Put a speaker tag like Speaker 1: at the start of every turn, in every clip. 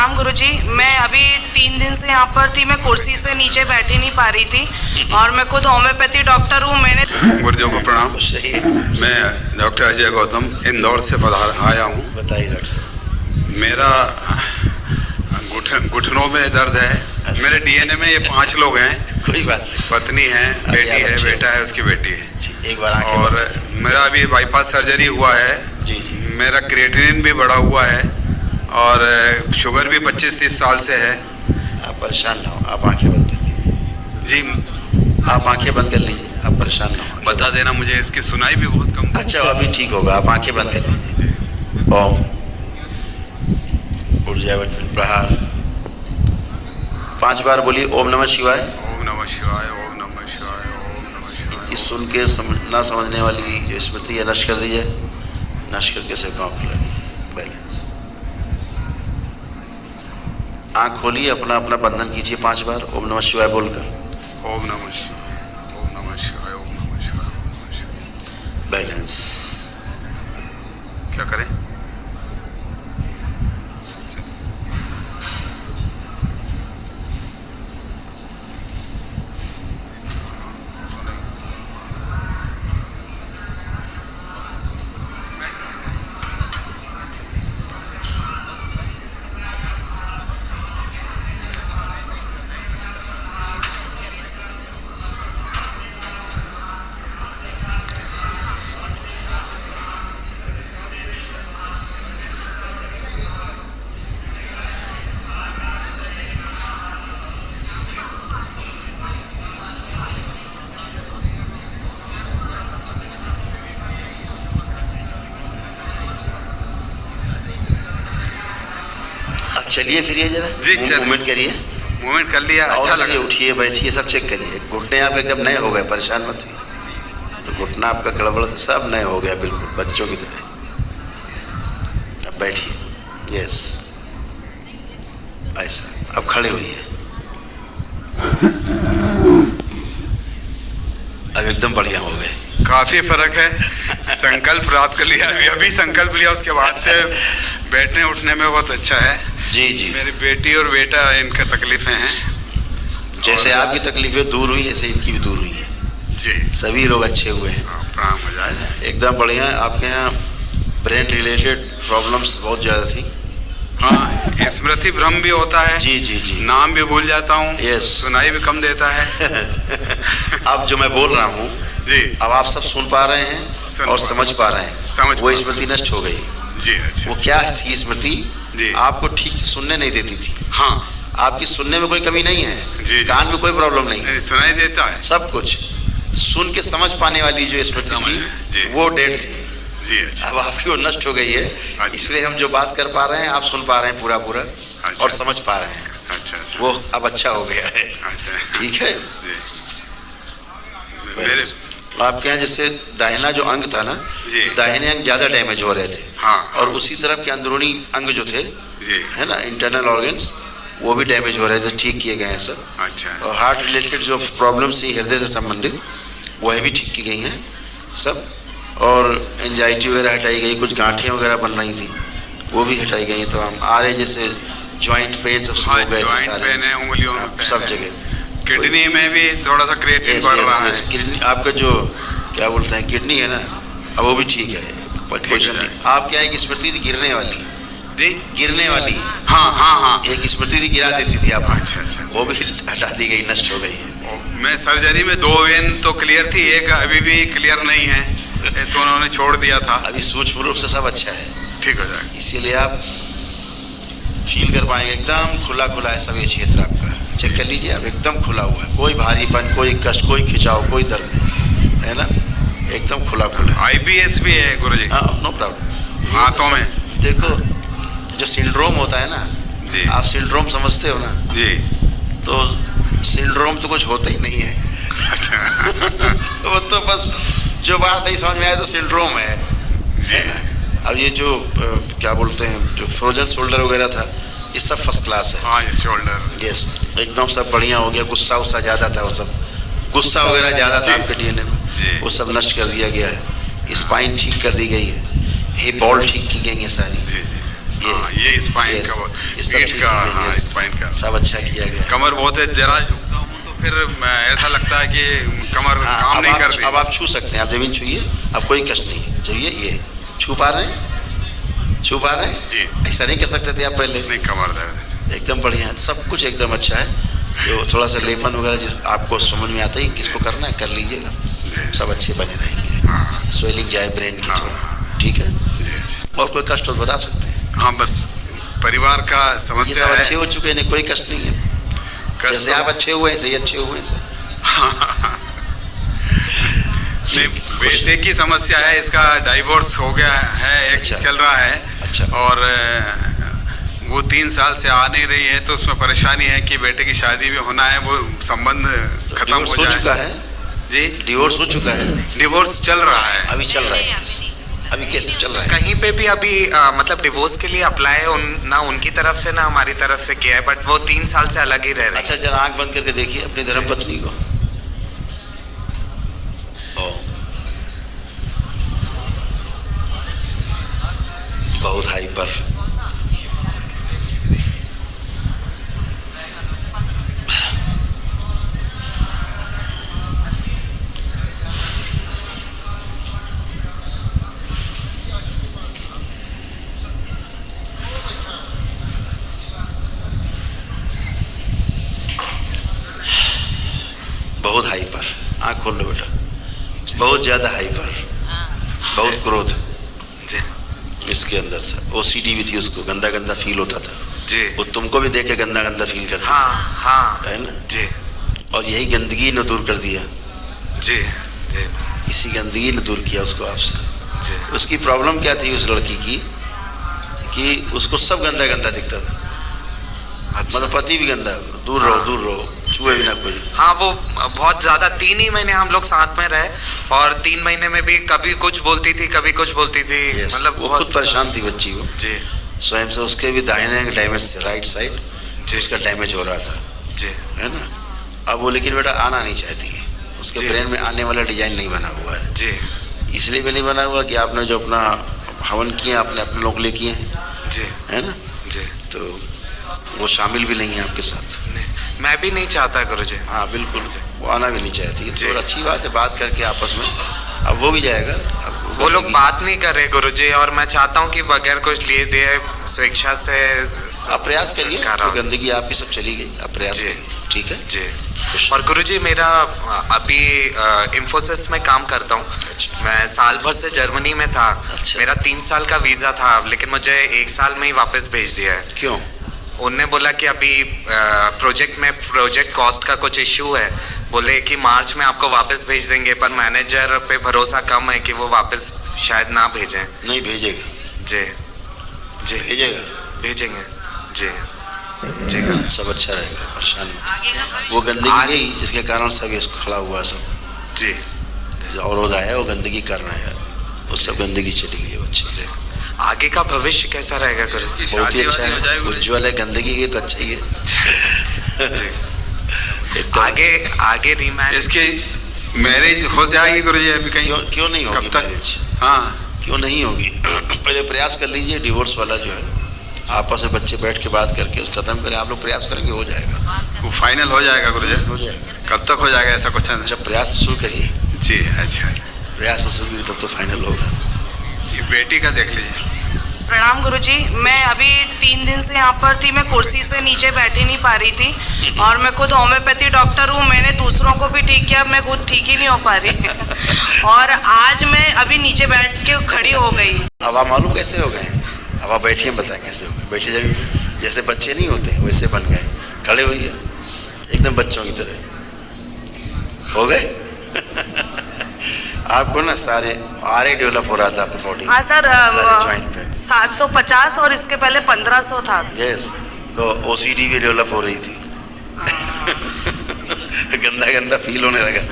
Speaker 1: प्रणाम गुरुजी। मैं अभी 3 दिन से यहाँ पर थी, मैं कुर्सी से नीचे बैठी नहीं पा रही थी और मैं खुद होम्योपैथी डॉक्टर हूँ। मैंने
Speaker 2: गुरुदेव को प्रणाम। मैं डॉक्टर अजय गौतम इंदौर से आया हूँ।
Speaker 3: बताइए डॉक्टर साहब।
Speaker 2: मेरा घुटनों में दर्द है।
Speaker 3: अच्छा।
Speaker 2: मेरे डीएनए में ये 5 लोग हैं।
Speaker 3: कोई बात नहीं।
Speaker 2: पत्नी है, बेटी है, बेटा है, उसकी बेटी है।
Speaker 3: एक बार आंखें
Speaker 2: और
Speaker 3: बंद।
Speaker 2: मेरा अभी बाईपास सर्जरी हुआ है।
Speaker 3: जी जी।
Speaker 2: मेरा क्रिएटिनिन भी बढ़ा हुआ है और शुगर भी 25-30 साल से है।
Speaker 3: आप परेशान ना हो, आप आंखें बंद कर लीजिए।
Speaker 2: जी,
Speaker 3: आप आंखें बंद कर लीजिए, आप परेशान ना हो।
Speaker 2: बता देना मुझे, इसकी सुनाई भी बहुत कम।
Speaker 3: अच्छा, अभी ठीक होगा, आप आंखें बंद कर लीजिए। ओम ऊर्जा वटन प्रहार 5 बार बोलिए। ओम नमः शिवाय।
Speaker 2: ओम नमः शिवाय, ओम नमः शिवाय, ओम नमः शिवाय।
Speaker 3: इस सुन के ना समझने वाली जो स्मृति है नष्ट कर दी जाए। नष्ट करके से गाँव खुला बैलेंस। आँख खोलिए, अपना अपना बंधन कीजिए 5 बार ओम नमः शिवाय बोलकर।
Speaker 2: ओम नमः शिवाय, ओम नमः शिवाय, ओम नमः शिवाय, ओम नमः शिवाय।
Speaker 3: बैलेंस।
Speaker 2: क्या करें?
Speaker 3: चलिए फिरिए जरा।
Speaker 2: जी, चलिए।
Speaker 3: मूवमेंट करिए।
Speaker 2: मूवमेंट कर लिया, अच्छा लगा।
Speaker 3: उठिए, बैठिए, सब चेक करिए। घुटने आपके एकदम नए हो गए, परेशान मत हुई। तो घुटना आपका गड़बड़ तो सब नए हो गया, बिल्कुल बच्चों की तरह। अब बैठिए। यस, ऐसा। अब खड़े होइए। अब एकदम बढ़िया हो गए।
Speaker 2: काफी फर्क है। संकल्प रात कर लिया, अभी संकल्प लिया, उसके बाद से बैठने उठने में बहुत अच्छा है।
Speaker 3: जी जी।
Speaker 2: मेरी बेटी और बेटा, इनका तकलीफें हैं।
Speaker 3: जैसे आपकी तकलीफें दूर हुई, ऐसे इनकी भी दूर हुई है।
Speaker 2: जी,
Speaker 3: सभी लोग अच्छे हुए हैं।
Speaker 2: प्रणाम हो जाए।
Speaker 3: एकदम बढ़िया है। आपके यहाँ ब्रेन रिलेटेड प्रॉब्लम्स बहुत ज़्यादा थी।
Speaker 2: हाँ, स्मृति भ्रम भी होता है।
Speaker 3: जी जी जी।
Speaker 2: नाम भी भूल जाता हूँ।
Speaker 3: Yes।
Speaker 2: सुनाई भी कम देता है।
Speaker 3: अब जो मैं बोल रहा हूँ,
Speaker 2: जी,
Speaker 3: अब आप सब सुन पा रहे हैं और समझ पा रहे हैं।
Speaker 2: समझ
Speaker 3: वो
Speaker 2: पा-
Speaker 3: स्मृति नष्ट हो गई।
Speaker 2: जी, अच्छा।
Speaker 3: वो क्या थी स्मृति?
Speaker 2: जी।
Speaker 3: आपको ठीक से सुनने नहीं देती थी।
Speaker 2: हाँ
Speaker 3: आपकी सुनने में कोई कमी नहीं है।
Speaker 2: जी।
Speaker 3: कान में कोई प्रॉब्लम नहीं है।
Speaker 2: सुनाई देता है।
Speaker 3: सब कुछ सुन के समझ पाने वाली जो स्मृति
Speaker 2: समझ
Speaker 3: थी,
Speaker 2: जी।
Speaker 3: वो डेड थी।
Speaker 2: जी, अच्छा।
Speaker 3: अब आपकी वो नष्ट हो गई है।
Speaker 2: अच्छा।
Speaker 3: इसलिए हम जो बात कर पा रहे हैं, आप सुन पा रहे हैं पूरा पूरा और समझ पा रहे हैं।
Speaker 2: अच्छा, अच्छा।
Speaker 3: वो अब अच्छा हो गया है।
Speaker 2: अच्छा,
Speaker 3: ठीक है।
Speaker 2: जी। मेरे
Speaker 3: आपके यहाँ जैसे दाहिना जो अंग था ना,
Speaker 2: जी।
Speaker 3: दाहिने अंग ज़्यादा डैमेज हो रहे थे।
Speaker 2: हाँ।
Speaker 3: और उसी तरफ के अंदरूनी अंग जो थे,
Speaker 2: जी,
Speaker 3: है ना, इंटरनल ऑर्गन्स, वो भी डैमेज हो रहे थे। ठीक किए गए हैं सब।
Speaker 2: अच्छा।
Speaker 3: और हार्ट रिलेटेड जो प्रॉब्लम्स थी हृदय से संबंधित, वह भी ठीक की गई हैं सब। और एंजाइटी वगैरह हटाई गई, कुछ गांठें वगैरह बन रही थी, वो भी हटाई गई। तो हम आ रहे जैसे जॉइंट पेन सब शुरू
Speaker 2: हाँ,
Speaker 3: हो गए थे
Speaker 2: ज्वाइंट
Speaker 3: सारे।
Speaker 2: पेन है, उंगलियों में
Speaker 3: हाँ,
Speaker 2: पेन
Speaker 3: सब
Speaker 2: है।
Speaker 3: जगह।
Speaker 2: किडनी में भी थोड़ा सा क्रिएटिनिन
Speaker 3: Yes,
Speaker 2: बढ़
Speaker 3: yes,
Speaker 2: रहा
Speaker 3: yes।
Speaker 2: है।
Speaker 3: किडनी आपका जो क्या बोलते हैं किडनी है ना, अब वो भी ठीक है। पोजीशन
Speaker 2: है।
Speaker 3: आप क्या, एक स्मृति थी गिरने वाली।
Speaker 2: जी,
Speaker 3: गिरने वाली
Speaker 2: हाँ हाँ हाँ।
Speaker 3: एक स्मृति थी, गिरा देती थी आप।
Speaker 2: अच्छा, अच्छा।
Speaker 3: वो भी हटा दी गई, नष्ट हो गई है।
Speaker 2: मैं सर्जरी में 2 वेन तो क्लियर थी, एक अभी भी क्लियर नहीं है, ये तो उन्होंने छोड़ दिया था।
Speaker 3: अभी सूक्ष्म रूप से सब अच्छा है,
Speaker 2: ठीक हो जाएगा।
Speaker 3: इसीलिए आप फील कर पाएंगे। एकदम खुला खुला है सब ये क्षेत्र आपका। चेक कर लीजिए, आप एकदम खुला हुआ है। कोई भारीपन, कोई कष्ट, कोई खिंचाव, कोई दर्द नहीं है ना, एकदम खुला खुला।
Speaker 2: IBS भी है गुरुजी।
Speaker 3: हाँ, नो प्रॉब्लम।
Speaker 2: हाथों में
Speaker 3: देखो, जो सिंड्रोम होता है ना,
Speaker 2: जी।
Speaker 3: आप सिंड्रोम समझते हो ना,
Speaker 2: जी,
Speaker 3: तो सिंड्रोम तो कुछ होता ही नहीं है। वो तो बस जो बात नहीं समझ में आए तो सिंड्रोम है।
Speaker 2: जी।
Speaker 3: अब ये जो क्या बोलते हैं, जो फ्रोजन शोल्डर वगैरह था, ये सब फर्स्ट क्लास है।
Speaker 2: हाँ, ये शोल्डर।
Speaker 3: यस, एकदम सब बढ़िया हो गया। गुस्सा उस्सा ज़्यादा था, वो सब गुस्सा वगैरह ज़्यादा था
Speaker 2: जी।
Speaker 3: आपके डीएनए में,
Speaker 2: जी।
Speaker 3: वो सब नष्ट कर दिया गया है। स्पाइन ठीक कर दी गई है, हिप बॉल ठीक की गई है सारी।
Speaker 2: जी, जी। ये स्पाइन
Speaker 3: Yes,
Speaker 2: का,
Speaker 3: ये सब
Speaker 2: पेट
Speaker 3: ठीक
Speaker 2: का,
Speaker 3: है,
Speaker 2: हाँ
Speaker 3: yes.
Speaker 2: स्पाइन का।
Speaker 3: सब अच्छा किया गया।
Speaker 2: कमर बहुत है, जरा झुकता हूँ तो फिर ऐसा लगता है कि कमर
Speaker 3: हाँ,
Speaker 2: काम नहीं
Speaker 3: अब
Speaker 2: करती।
Speaker 3: आप छू सकते हैं, आप जमीन छूइए, अब कोई कष्ट नहीं है। छूइए, ये छू पा रहे हैं, छू पा रहे हैं
Speaker 2: जी।
Speaker 3: ऐसा नहीं कर सकते थे आप पहले।
Speaker 2: नहीं, कमर दर्द
Speaker 3: एकदम बढ़िया है, सब कुछ एकदम अच्छा है। जो थोड़ा सा लेपन वगैरह जो आपको समझ में आता है किसको करना है कर लीजिएगा,
Speaker 2: जी।
Speaker 3: सब अच्छे बने रहेंगे।
Speaker 2: हाँ
Speaker 3: स्वेलिंग जाए ब्रेन की
Speaker 2: हाँ।
Speaker 3: थोड़ा, ठीक है।
Speaker 2: जी।
Speaker 3: और कोई कष्ट हो तो बता सकते हैं।
Speaker 2: हाँ, बस परिवार का
Speaker 3: ये
Speaker 2: समस्या
Speaker 3: सब
Speaker 2: है।
Speaker 3: अच्छे हो चुके हैं, कोई कष्ट नहीं है।
Speaker 2: कष्ट
Speaker 3: जैसे आप अच्छे हुए हैं सही अच्छे हुए हैं सब।
Speaker 2: नहीं, बेटे की समस्या है, इसका डाइवोर्स हो गया है, एक
Speaker 3: अच्छा।
Speaker 2: चल रहा है।
Speaker 3: अच्छा।
Speaker 2: और वो 3 साल से आ नहीं रही है, तो उसमें परेशानी है कि बेटे की शादी भी होना है, वो संबंध खत्म
Speaker 3: डिवोर्स
Speaker 2: हो
Speaker 3: हो
Speaker 2: जाए।
Speaker 3: चुका है,
Speaker 2: जी,
Speaker 3: डिवोर्स हो चुका है,
Speaker 2: डिवोर्स चल रहा है।
Speaker 3: अभी चल रहा है, अभी केस चल रहा है।
Speaker 4: कहीं पे भी अभी मतलब डिवोर्स के लिए अप्लाई ना उनकी तरफ से ना हमारी तरफ से किया है, बट वो 3 साल से अलग ही रह रहे हैं।
Speaker 3: अच्छा, जरा आंख बंद करके देखिए अपनी धर्मपत्नी को। ओ, बहुत हाइपर, बहुत हाइपर, आंख खोल लो बेटा, बहुत ज्यादा हाइपर, बहुत क्रोध
Speaker 2: जी
Speaker 3: इसके अंदर था। OCD भी थी उसको, गंदा गंदा फील होता था।
Speaker 2: जी।
Speaker 3: वो तुमको भी देख के गंदा गंदा फील करता
Speaker 4: हाँ हाँ
Speaker 3: है ना।
Speaker 2: जी
Speaker 3: और यही गंदगी ने दूर कर दिया,
Speaker 2: जी जी
Speaker 3: इसी गंदगी ने दूर किया उसको आपसे।
Speaker 2: जी।
Speaker 3: उसकी प्रॉब्लम क्या थी उस लड़की की कि उसको सब गंदा गंदा दिखता था।
Speaker 2: अच्छा।
Speaker 3: मतलब पति भी गंदा, दूर रहो, छुए भी ना कोई।
Speaker 4: हाँ, वो बहुत ज्यादा 3 ही महीने हम लोग साथ में रहे, और 3 महीने में भी कभी कुछ बोलती थी कभी कुछ बोलती थी।
Speaker 3: Yes,
Speaker 4: मतलब
Speaker 3: वो
Speaker 4: बहुत-
Speaker 3: खुद परेशान थी बच्ची वो
Speaker 2: जी
Speaker 3: स्वयं से। उसके भी दाहिने डैमेज थे, राइट साइड
Speaker 2: जी।
Speaker 3: उसका डैमेज हो रहा था,
Speaker 2: जी
Speaker 3: है ना। अब वो लेकिन बेटा आना नहीं चाहती है, उसके
Speaker 2: जी।
Speaker 3: ब्रेन में आने वाला डिजाइन नहीं बना हुआ है।
Speaker 2: जी
Speaker 3: इसलिए भी नहीं बना हुआ कि आपने जो अपना हवन किए, आपने अपने लोग लिए किए हैं,
Speaker 2: जी
Speaker 3: है ना,
Speaker 2: जी।
Speaker 3: तो वो शामिल भी नहीं है आपके साथ।
Speaker 4: नहीं, मैं भी नहीं चाहता गुरुजी।
Speaker 3: हाँ बिल्कुल, वो आना भी नहीं चाहती
Speaker 2: जी।
Speaker 3: तो अच्छी बात है, बात करके आपस में अब वो भी जाएगा। अब
Speaker 4: वो लोग
Speaker 3: गंदगी-
Speaker 4: बात नहीं कर रहे गुरुजी, और मैं चाहता हूँ कि बगैर कुछ लिए दिए स्वेच्छा से
Speaker 3: आप प्रयास करिए,
Speaker 4: कर रहा
Speaker 3: तो
Speaker 4: हूँ।
Speaker 3: गंदगी आपकी सब चली गई, आप प्रयास
Speaker 2: जी।
Speaker 3: करिए, ठीक है।
Speaker 2: जी
Speaker 3: खुश।
Speaker 4: और गुरुजी मेरा अभी इंफोसिस में काम करता हूँ।
Speaker 3: अच्छा।
Speaker 4: मैं साल भर से जर्मनी में था।
Speaker 3: अच्छा।
Speaker 4: मेरा 3 साल का वीज़ा था, लेकिन मुझे 1 साल में ही वापस भेज दिया है।
Speaker 3: क्यों?
Speaker 4: उनने बोला कि अभी प्रोजेक्ट कॉस्ट का कुछ इश्यू है, बोले कि मार्च में आपको वापस भेज देंगे, पर मैनेजर पे भरोसा कम है कि वो वापस शायद ना भेजें।
Speaker 3: नहीं भेजेगा,
Speaker 4: जी जी
Speaker 3: भेजेगा,
Speaker 4: भेजेंगे जी जी।
Speaker 3: सब अच्छा रहेगा, परेशान मत।
Speaker 1: आगे का भविष्य-
Speaker 3: वो गंदगी गई जिसके कारण सब ये खड़ा हुआ सब
Speaker 2: जी
Speaker 3: जो अवरोध आया, वो गंदगी कर रहे हैं, वो सब गंदगी चली गई है बच्चे।
Speaker 4: जी। आगे का भविष्य कैसा रहेगा गुरुजी?
Speaker 3: बहुत ही
Speaker 2: शादी
Speaker 3: अच्छा
Speaker 2: वादी हो
Speaker 3: है,
Speaker 2: जाएगी।
Speaker 3: उज्ज्वल है। गंदगी गई तो अच्छा ही है।
Speaker 4: जी।
Speaker 3: एकदम।
Speaker 4: आगे रीमैरिज
Speaker 2: इसकी मैरिज हो जाएगी गुरुजी अभी कहीं?
Speaker 3: क्यों नहीं होगी
Speaker 2: कब तक?
Speaker 3: मैरिज?
Speaker 2: हाँ
Speaker 3: क्यों नहीं होगी? पहले प्रयास कर लीजिए, डिवोर्स वाला जो है आपस में बच्चे बैठ के बात करके उस खत्म करें। आप लोग प्रयास करेंगे, हो जाएगा,
Speaker 2: वो फाइनल हो जाएगा गुरुजी?
Speaker 3: हो जाएगा।
Speaker 2: कब तक हो जाएगा ऐसा कुछ है?
Speaker 3: जब प्रयास शुरू करिए,
Speaker 2: जी अच्छा।
Speaker 3: प्रयास शुरू करिए तब तो फाइनल होगा।
Speaker 2: ये बेटी का देख लीजिए।
Speaker 1: प्रणाम गुरुजी, मैं अभी 3 दिन से यहाँ पर थी, मैं कुर्सी से नीचे बैठी नहीं पा रही थी, और मैं खुद होम्योपैथी डॉक्टर हूँ, मैंने दूसरों को भी ठीक किया, मैं खुद ठीक ही नहीं हो पा रही। और आज मैं अभी नीचे बैठ के खड़ी हो गई।
Speaker 3: अब आप मालूम कैसे हो गए? अब आप बैठिए, बताएं कैसे हो गए। बैठिए जमीन पे, जैसे बच्चे नहीं होते वैसे बन गए, खड़े होइए एकदम बच्चों की तरह हो गए। आपको ना सारे आरे डेवलप हो रहा था आपकी बॉडी।
Speaker 1: हाँ सर,
Speaker 3: सारे जॉइंट पे।
Speaker 1: 750 और इसके पहले 1500 था।
Speaker 3: यस, तो OCD भी डेवलप हो रही थी। गंदा गंदा फील होने लगा।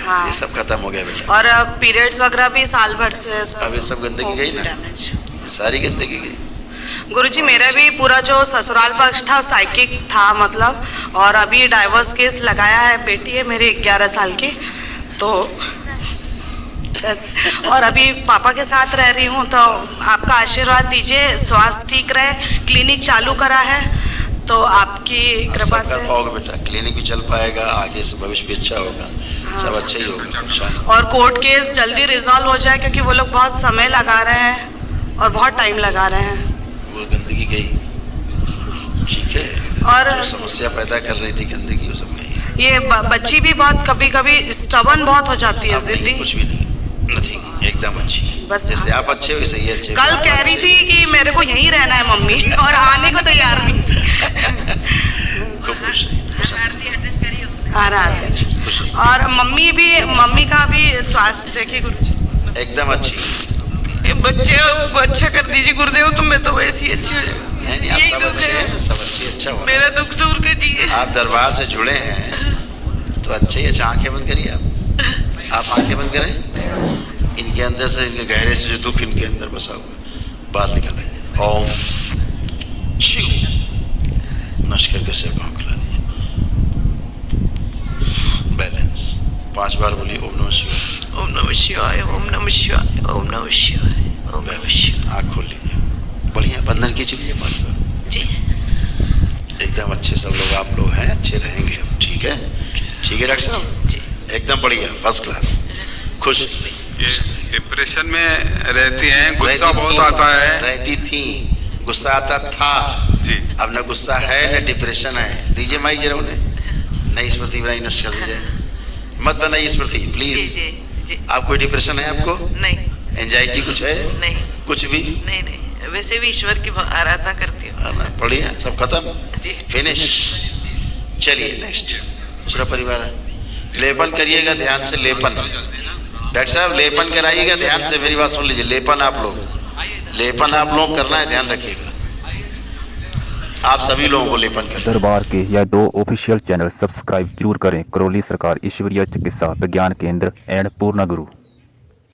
Speaker 1: हाँ।
Speaker 3: ये सब खत्म हो गया बेटा।
Speaker 1: और पीरियड्स वगैरह भी साल भर से सर
Speaker 3: अब ये सब गंदगी गई ना,
Speaker 1: डैमेज।
Speaker 3: ये सारी गंदगी गई।
Speaker 1: गुरुजी मेरा भी पूरा जो ससुराल पक्ष था साइकिक था, मतलब, और अभी डाइवोर्स केस लगाया है। बेटी है मेरी 11 साल की, तो बस। और अभी पापा के साथ रह रही हूँ, तो आपका आशीर्वाद दीजिए, स्वास्थ्य ठीक रहे। क्लिनिक चालू करा है, तो आपकी कृपा
Speaker 3: सब कर
Speaker 1: से।
Speaker 3: पाओगे बेटा, क्लिनिक भी चल पाएगा, आगे से भविष्य भी अच्छा होगा, सब अच्छा ही होगा, परेशान मत।
Speaker 1: और कोर्ट केस जल्दी रिजॉल्व हो जाए, क्योंकि वो लोग बहुत समय लगा रहे हैं और बहुत टाइम लगा रहे हैं।
Speaker 3: वो गंदगी गई, ठीक है,
Speaker 1: और
Speaker 3: जो समस्या पैदा कर रही थी गंदगी वो सब गई।
Speaker 1: ये बच्ची भी बहुत कभी कभी स्टबन बहुत हो जाती है,
Speaker 3: अब नहीं,
Speaker 1: जिद्दी।
Speaker 3: कुछ भी नहीं, नथिंग, एकदम अच्छी।
Speaker 1: बस
Speaker 3: जैसे आप अच्छे हो वैसे ही अच्छे।
Speaker 1: कल कह रही थी कि मेरे को यहीं रहना है मम्मी, और आने को तैयार नहीं थी।
Speaker 3: खूब खुश है,
Speaker 1: आ रहा है।
Speaker 3: खुश है,
Speaker 1: और मम्मी का भी स्वास्थ्य देखिए गुरुजी।
Speaker 3: एकदम अच्छी।
Speaker 1: ये बच्चे को अच्छा कर दीजिए गुरुदेव, तो मैं तो वैसे ही अच्छी हो जाऊँ।
Speaker 3: नहीं आप
Speaker 1: यही
Speaker 3: सब
Speaker 1: दुख
Speaker 3: अच्छे
Speaker 1: है,
Speaker 3: हैं, सब अच्छे, अच्छा हो।
Speaker 1: मेरा दुख दूर कर दीजिए।
Speaker 3: आप दरबार से जुड़े हैं तो अच्छे ही अच्छा। आंखें बंद करिए आप आंखें बंद करें। इनके अंदर से, इनके गहरे से जो दुख इनके अंदर बसा हुआ है, बाहर निकल आए। ओम शिव, नश करके से भाव खिला दिए। बैलेंस 5 बार बोलिए ओम नमः शिवाय।
Speaker 1: ओम नमः शिवाय, ओम नमः शिवाय, ओम नमः शिवाय, ओम नमः शिवाय।
Speaker 3: बैलेंस, आँख खोल लीजिए, बढ़िया बंधन कीजिए 5 बार।
Speaker 1: जी
Speaker 3: एकदम अच्छे सब लोग आप लोग हैं, अच्छे रहेंगे अब, ठीक है, ठीक है डॉक्टर साहब,
Speaker 1: जी।
Speaker 3: एकदम बढ़िया, फर्स्ट क्लास, खुश।
Speaker 2: ये डिप्रेशन में रहती हैं, गुस्सा
Speaker 3: रहती
Speaker 2: बहुत
Speaker 3: थी,
Speaker 2: आता है।
Speaker 3: रहती थी, गुस्सा आता था
Speaker 2: जी।
Speaker 3: अब न गुस्सा है न डिप्रेशन है। दीजिए माइक जरा उन्हें, नई स्मृति बनाई, नष्ट कर दीजिए, मत बनाइए स्मृति प्लीज।
Speaker 1: जी जी।
Speaker 3: आप कोई डिप्रेशन है आपको?
Speaker 1: नहीं
Speaker 3: एंजाइटी कुछ है?
Speaker 1: नहीं
Speaker 3: कुछ भी?
Speaker 1: नहीं नहीं, वैसे भी ईश्वर की आराधना करती हूँ।
Speaker 3: है ना, बढ़िया, सब खत्म,
Speaker 1: जी।
Speaker 3: फिनिश। चलिए नेक्स्ट, दूसरा परिवार है। लेपन करिएगा ध्यान से, लेपन डॉक्टर साहब लेपन कराइएगा ध्यान से, मेरी बात सुन लीजिए। लेपन आप लोग करना है, ध्यान रखिएगा। आप सभी लोगों को लेपन करें।
Speaker 5: दरबार के या 2 ऑफिशियल चैनल सब्सक्राइब जरूर करें। करौली सरकार ईश्वरीय चिकित्सा विज्ञान केंद्र एंड पूर्णा गुरु।